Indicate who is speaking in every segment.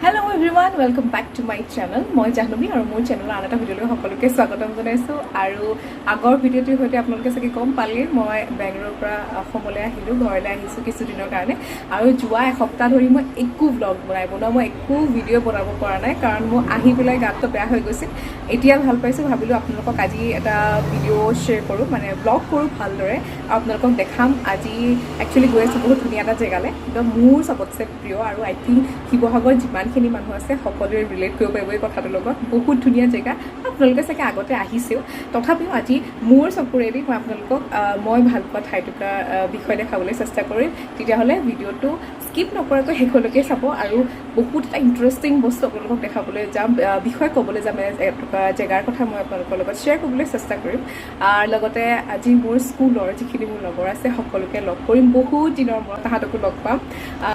Speaker 1: Hello everyone, welcome back to my channel. মই জাহ্নবী আৰু মোৰ চেনেলৰ আন এটা ভিডিঅ'লৈ সকলোকে স্বাগতম জনাইছো আৰু আগৰ ভিডিঅ'টোৰ সৈতে আপোনালোকে চাগে গম পালে মই বেংগলোৰৰ পৰা অসমলৈ আহিলো ঘৰলৈ আহিছো কিছু দিনৰ কাৰণে আৰু যোৱা এসপ্তাহ ধৰি মই একো ব্লগ মই একো ভিডিঅ' বনাব পৰা নাই কাৰণ মই আহি পেলাই গাটো বেয়া হৈ গৈছিল এতিয়া ভাল পাইছো ভাবিলো আপোনালোকক আজি এটা ভিডিঅ' শ্বেয়াৰ কৰো মানে ব্লগ কৰো ভালদৰে আপোনালোকক দেখাম আজি একচুয়ালি গৈ আছো বহুত ধুনীয়া এটা জেগালে একদম মোৰ সবতছে প্ৰিয় আৰু আই থিংক শিৱসাগৰ যিমানখিনি মানুহ আছে সকলোৱে ৰিলেট কৰিব পাৰিব এই কথাটোৰ লগত বহুত ধুনীয়া জেগা আপোনালোকে চাগে আগতে আহিছেও তথাপিও আজি মোৰ চকুৰেদি মই আপোনালোকক মই ভাল পোৱা ঠাইটুকুৰা বিষয় দেখাবলৈ চেষ্টা কৰিম তেতিয়াহ'লে ভিডিঅ'টো স্কিপ নকৰাকৈ শেষলৈকে চাব আৰু বহুত এটা ইণ্টাৰেষ্টিং বস্তু আপোনালোকক দেখাবলৈ যাম বিষয় ক'বলৈ যাম জেগাৰ কথা মই আপোনালোকৰ লগত শ্বেয়াৰ কৰিবলৈ চেষ্টা কৰিম আৰু লগতে আজি মোৰ স্কুলৰ যিখিনি মোৰ লগৰ আছে সকলোকে লগ কৰিম বহুত দিনৰ মূৰত তাহাঁতকো লগ পাম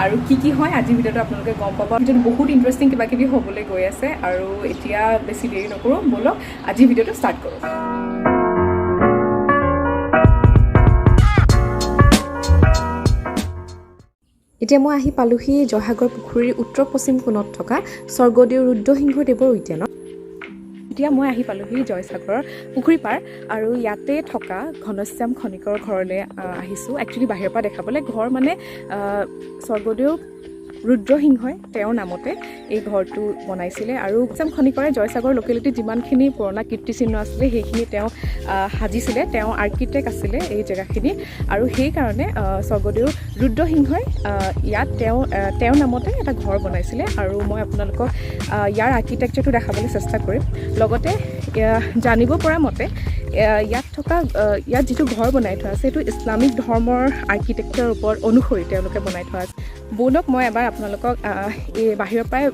Speaker 1: আৰু কি হয় আজি ভিডিঅ'টো আপোনালোকে গম পাব ভিডিঅ'টো বহুত ইণ্টাৰেষ্টিং কিবা কিবি হ'বলৈ গৈ আছে আৰু এতিয়া বেছি দেৰি নকৰোঁ ব'লক আজি ভিডিঅ'টো ষ্টাৰ্ট কৰোঁ এতিয়া মই আহি পালোহি জয়সাগৰ পুখুৰীৰ উত্তৰ পশ্চিম কোণত থকা স্বৰ্গদেউ ৰুদ্ৰসিংহদেৱৰ উদ্যানত এতিয়া মই আহি পালোহি জয়সাগৰৰ পুখুৰী পাৰ আৰু ইয়াতে থকা ঘনশ্যাম খনিকৰ ঘৰলৈ আহিছোঁ একচুৱেলি বাহিৰৰ পৰা দেখাবলৈ ঘৰ মানে স্বৰ্গদেউ ৰুদ্ৰসিংহই তেওঁৰ নামতে এই ঘৰটো বনাইছিলে আৰু ঘনশ্যাম খনিকৰে জয়সাগৰ লোকেলিটিত যিমানখিনি পুৰণা কীৰ্তিচিহ্ন আছিলে সেইখিনি তেওঁ সাজিছিলে তেওঁ আৰ্কিটেক্ট আছিলে এই জেগাখিনি আৰু সেইকাৰণে স্বৰ্গদেউ ৰুদ্ৰসিংহই ইয়াত তেওঁৰ নামতে এটা ঘৰ বনাইছিলে আৰু মই আপোনালোকক ইয়াৰ আৰ্কিটেক্সাৰটো দেখাবলৈ চেষ্টা কৰিম লগতে জানিব পৰা মতে ইয়াত যিটো ঘৰ বনাই থোৱা আছে সেইটো ইছলামিক ধৰ্মৰ আৰ্কিটেক্সাৰৰ ওপৰত অনুসৰি তেওঁলোকে বনাই থোৱা আছে ব'লক মই এবাৰ আপোনালোকক এই বাহিৰৰ পৰাই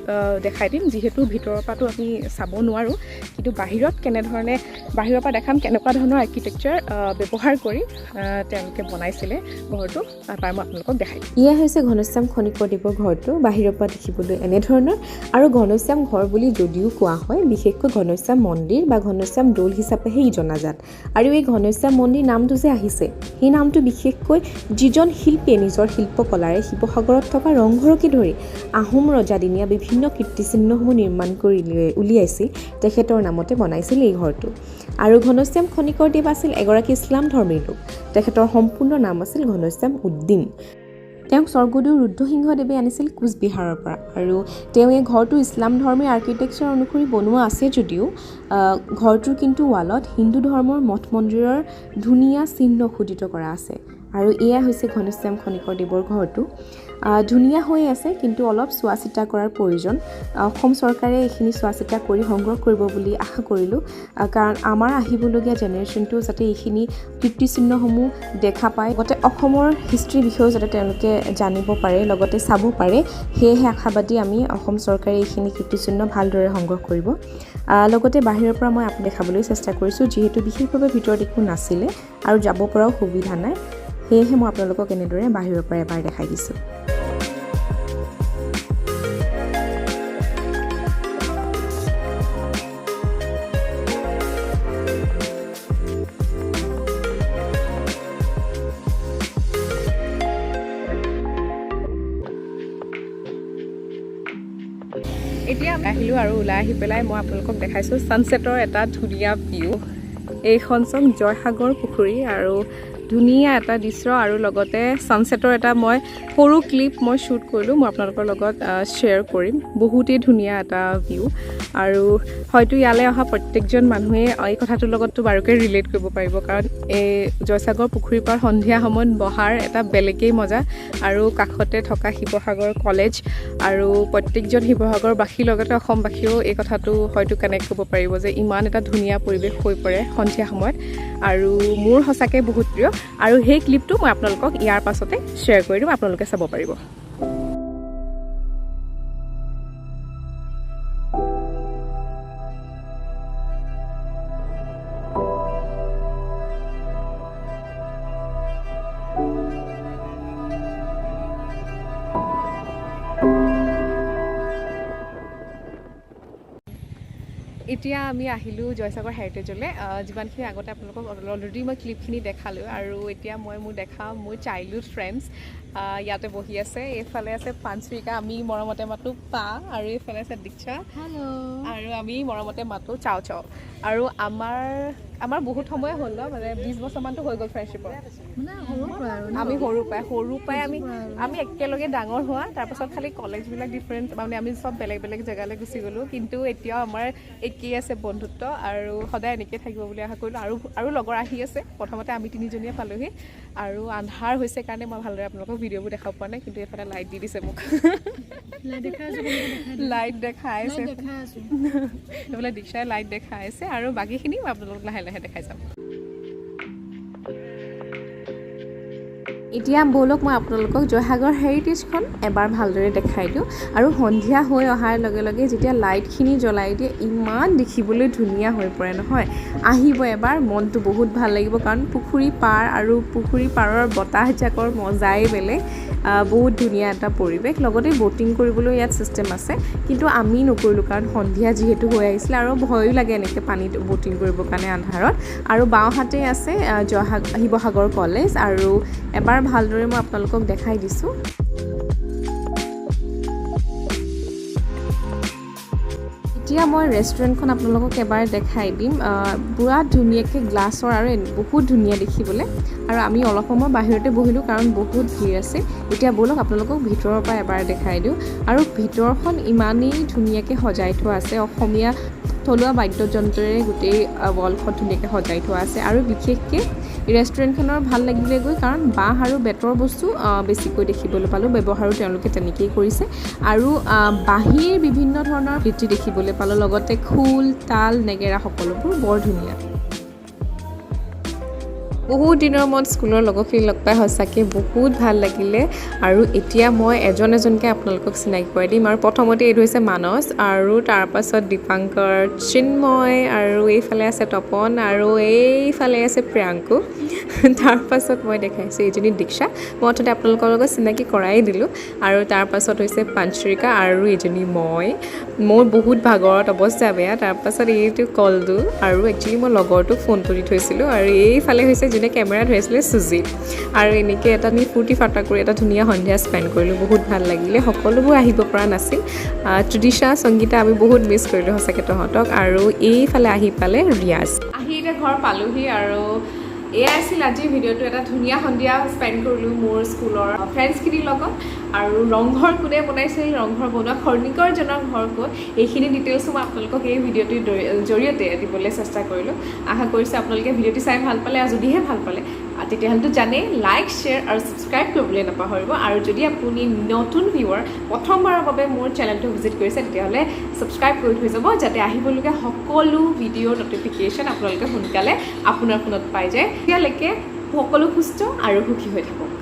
Speaker 1: দেখাই দিম যিহেতু ভিতৰৰ পৰাতো আমি চাব নোৱাৰোঁ কিন্তু বাহিৰৰ পৰা দেখাম কেনেকুৱা ধৰণৰ আৰ্কিটেক্সাৰ ব্যৱহাৰ কৰি তেওঁলোকে বনাইছিলে ঘৰটো তাৰ মই আপোনালোকক দেখাই দিম এয়া হৈছে ঘনশ্যাম খনিকৰদেৱৰ ঘৰটো বাহিৰৰ পৰা দেখিবলৈ এনেধৰণৰ আৰু ঘনশ্যাম ঘৰ বুলি যদিও কোৱা হয় বিশেষকৈ ঘনশ্যাম মন্দিৰ বা ঘনশ্যাম দৌল হিচাপেহে ই জনাজাত আৰু এই ঘনশ্যাম মন্দিৰ নামটো যে আহিছে সেই নামটো বিশেষকৈ যিজন শিল্পীয়ে নিজৰ শিল্পকলাৰে শিৱসাগৰত থকা ৰংঘৰকে ধৰি আহোম ৰজাদিনীয়া বিভিন্ন কীৰ্তিচিহ্নসমূহ নিৰ্মাণ কৰি উলিয়াইছিল তেখেতৰ নামতে বনাইছিল এই ঘৰটো আৰু ঘনশ্যাম খনিকৰদেৱ আছিল এগৰাকী ইছলাম ধৰ্মীৰ লোক তেখেতৰ সম্পূৰ্ণ নাম আছিল ঘনশ্যাম উদ্দিন তেওঁক স্বৰ্গদেউ ৰুদ্ৰসিংহদেৱে আনিছিল কোচবিহাৰৰ পৰা আৰু তেওঁ এই ঘৰটো ইছলাম ধৰ্মীয় আৰ্কিটেক্সাৰ অনুসৰি বনোৱা আছে যদিও ঘৰটোৰ কিন্তু ৱালত হিন্দু ধৰ্মৰ মঠ মন্দিৰৰ ধুনীয়া চিহ্ন খোদিত কৰা আছে আৰু এয়া হৈছে ঘনশ্যাম খনিকৰদেৱৰ ঘৰটো ধুনীয়া হৈ আছে কিন্তু অলপ চোৱা চিতা কৰাৰ প্ৰয়োজন অসম চৰকাৰে এইখিনি চোৱা চিতা কৰি সংগ্ৰহ কৰিব বুলি আশা কৰিলোঁ কাৰণ আমাৰ আহিবলগীয়া জেনেৰেশ্যনটো যাতে এইখিনি কীৰ্তিচিহ্নসমূহ দেখা পায় লগতে অসমৰ হিষ্ট্ৰীৰ বিষয়েও যাতে তেওঁলোকে জানিব পাৰে লগতে চাব পাৰে সেয়েহে আশাবাদী আমি অসম চৰকাৰে এইখিনি কীৰ্তিচিহ্ন ভালদৰে সংগ্ৰহ কৰিব লগতে বাহিৰৰ পৰা মই দেখাবলৈ চেষ্টা কৰিছোঁ যিহেতু বিশেষভাৱে ভিতৰত একো নাছিলে আৰু যাব পৰাও সুবিধা নাই সেয়েহে মই আপোনালোকক এনেদৰে বাহিৰৰ পৰা এবাৰ দেখাই দিছোঁ এতিয়া আহিলোঁ আৰু ওলাই আহি পেলাই মই আপোনালোকক দেখাইছোঁ ছানছেটৰ এটা ধুনীয়া ভিউ এইখন চব জয়সাগৰ পুখুৰী আৰু ধুনীয়া এটা দৃশ্য আৰু লগতে ছানছেটৰ এটা মই সৰু ক্লিপ মই শ্বুট কৰিলোঁ মই আপোনালোকৰ লগত শ্বেয়াৰ কৰিম বহুতেই ধুনীয়া এটা ভিউ আৰু হয়তো ইয়ালৈ অহা প্ৰত্যেকজন মানুহে এই কথাটোৰ লগততো বাৰুকৈ ৰিলেট কৰিব পাৰিব কাৰণ এই জয়সাগৰ পুখুৰীৰ পৰা সন্ধিয়া সময়ত বহাৰ এটা বেলেগেই মজা আৰু কাষতে থকা শিৱসাগৰ কলেজ আৰু প্ৰত্যেকজন শিৱসাগৰবাসীৰ লগতে অসমবাসীয়েও এই কথাটো হয়তো কানেক্ট কৰিব পাৰিব যে ইমান এটা ধুনীয়া পৰিৱেশ হৈ পৰে সন্ধিয়া সময়ত আৰু মোৰ সঁচাকৈ বহুত প্ৰিয় আৰু সেই ক্লিপটো মই আপোনালোকক ইয়াৰ পাছতে শ্বেয়াৰ কৰি দিম আপোনালোকে চাব পাৰিব এতিয়া আমি আহিলোঁ জয়সাগৰ হেৰিটেজলৈ যিমানখিনি আগতে আপোনালোকক অলৰেডি মই ক্লিপখিনি দেখালোঁ আৰু এতিয়া মই দেখাম মোৰ চাইল্ডহুড ফ্ৰেণ্ডছ ইয়াতে বহি আছে এইফালে আছে পাঞ্চৰিকা আমি মৰমতে মাতো পা আৰু এইফালে আছে দীক্ষা
Speaker 2: হেল্ল'
Speaker 1: আৰু আমি মৰমতে মাতো চাও চাও আৰু আমাৰ বহুত সময় হ'ল মানে 20 বছৰমানটো হৈ গ'ল ফ্ৰেণ্ডশ্বিপৰ আমি সৰু পাই আমি একেলগে ডাঙৰ হোৱা তাৰপাছত খালি কলেজবিলাক ডিফাৰেণ্ট মানে আমি চব বেলেগ বেলেগ জেগালৈ গুচি গ'লোঁ কিন্তু এতিয়াও আমাৰ একেই আছে বন্ধুত্ব আৰু সদায় এনেকৈ থাকিব বুলি আশা কৰিলোঁ আৰু লগৰ আহি আছে প্ৰথমতে আমি তিনিজনীয়ে পালোহি আৰু আন্ধাৰ হৈছে কাৰণে মই ভালদৰে আপোনালোকক ভিডিঅ'বোৰ দেখাব পৰা নাই কিন্তু এইফালে লাইট দি দিছে মোক লাইট দেখাই আছে এইফালে দীক্ষাই লাইট দেখাই আছে আৰু বাকীখিনি মই আপোনালোকক লাহে লাহে দেখাই যাম এতিয়া ব'লক মই আপোনালোকক জয়সাগৰ হেৰিটেজখন এবাৰ ভালদৰে দেখাই দিওঁ আৰু সন্ধিয়া হৈ অহাৰ লগে লগে যেতিয়া লাইটখিনি জ্বলাই দিয়ে ইমান দেখিবলৈ ধুনীয়া হৈ পৰে নহয় আহিব এবাৰ মনটো বহুত ভাল লাগিব কাৰণ পুখুৰী পাৰ আৰু পুখুৰী পাৰৰ বতাহজাকৰ মজাই বেলেগ বহুত ধুনীয়া এটা পৰিৱেশ লগতে ব'টিং কৰিবলৈ ইয়াত ছিষ্টেম আছে কিন্তু আমি নকৰিলোঁ কাৰণ সন্ধিয়া যিহেতু হৈ আহিছিলে আৰু ভয়ো লাগে এনেকৈ পানীত ব'টিং কৰিবৰ কাৰণে আন্ধাৰত আৰু বাওঁহাতে আছে শিৱসাগৰ কলেজ আৰু এবাৰ ভালদৰে মই আপোনালোকক দেখাই দিছোঁ এতিয়া মই ৰেষ্টুৰেণ্টখন আপোনালোকক এবাৰ দেখাই দিম পুৰা ধুনীয়াকৈ গ্লাছৰ আৰু বহুত ধুনীয়া দেখিবলৈ আৰু আমি অলপ সময় বাহিৰতে বহিলোঁ কাৰণ বহুত ভিৰ আছে এতিয়া ব'লক আপোনালোকক ভিতৰৰ পৰা এবাৰ দেখাই দিওঁ আৰু ভিতৰখন ইমানেই ধুনীয়াকৈ সজাই থোৱা আছে অসমীয়া থলুৱা বাদ্যযন্ত্ৰৰে গোটেই ৱালখন ধুনীয়াকৈ সজাই থোৱা আছে আৰু বিশেষকৈ ৰেষ্টুৰেণ্টখনৰ ভাল লাগিলে গৈ কাৰণ বাঁহ আৰু বেতৰ বস্তু বেছিকৈ দেখিবলৈ পালোঁ ব্যৱহাৰো তেওঁলোকে তেনেকেই কৰিছে আৰু বাঁহীৰ বিভিন্ন ধৰণৰ কৃতি দেখিবলৈ পালোঁ লগতে খোল তাল নেগেৰা সকলোবোৰ বৰ ধুনীয়া বহুত দিনৰ মূৰত স্কুলৰ লগৰখিনি লগ পাই সঁচাকৈ বহুত ভাল লাগিলে আৰু এতিয়া মই এজনকৈ আপোনালোকক চিনাকি কৰাই দিম আৰু প্ৰথমতে এইটো হৈছে মানস আৰু তাৰপাছত দীপাংকৰ চিন্ময় আৰু এইফালে আছে তপন আৰু এইফালে আছে প্ৰিয়াংকু তাৰপাছত মই দেখাইছোঁ এইজনী দীক্ষা মই অথতে আপোনালোকৰ লগত চিনাকি কৰাই দিলোঁ আৰু তাৰপাছত হৈছে পাঞ্চৰিকা আৰু এইজনী মোৰ বহুত ভাগৰত অৱস্থা বেয়া তাৰপাছত এইটো কলটো আৰু একচুৱেলি মই লগৰটোক ফোনটো দি থৈছিলোঁ আৰু এইফালে হৈছে যোনে কেমেৰা ধৰিছিলে সুজিত আৰু এনেকৈ এটা আমি ফূৰ্তি ফাৰ্তা কৰি এটা ধুনীয়া সন্ধিয়া স্পেণ্ড কৰিলোঁ বহুত ভাল লাগিলে সকলোবোৰ আহিব পৰা নাছিল ত্ৰিদিশা সংগীতা আমি বহুত মিছ কৰিলোঁ সঁচাকৈ তহঁতক আৰু এইফালে আহি পালে ৰিয়াজ আহি এতিয়া ঘৰ পালোহি আৰু এয়া আছিল আজিৰ ভিডিঅ'টো এটা ধুনীয়া সন্ধিয়া স্পেণ্ড কৰিলোঁ মোৰ স্কুলৰ ফ্ৰেণ্ডছখিনিৰ লগত আৰু ৰংঘৰ কোনে বনাইছিল ৰংঘৰ বনোৱা খৰ্ণিকৰজনৰ ঘৰ ক'ত এইখিনি ডিটেইলছো মই আপোনালোকক এই ভিডিঅ'টোৰ জৰিয়তে দিবলৈ চেষ্টা কৰিলোঁ আশা কৰিছোঁ আপোনালোকে ভিডিঅ'টো চাই ভাল পালে আৰু যদিহে ভাল পালে তেতিয়াহ'লেতো জানেই লাইক শ্বেয়াৰ আৰু ছাবস্ক্ৰাইব কৰিবলৈ নাপাহৰিব আৰু যদি আপুনি নতুন ভিউৱাৰ প্ৰথমবাৰৰ বাবে মোৰ চেনেলটো ভিজিট কৰিছে তেতিয়াহ'লে ছাবস্ক্ৰাইব কৰি থৈ যাব যাতে আহিবলগীয়া সকলো ভিডিঅ'ৰ ন'টিফিকেশ্যন আপোনালোকে সোনকালে আপোনাৰ ফোনত পাই যায় তেতিয়ালৈকে সকলো সুস্থ আৰু সুখী হৈ থাকক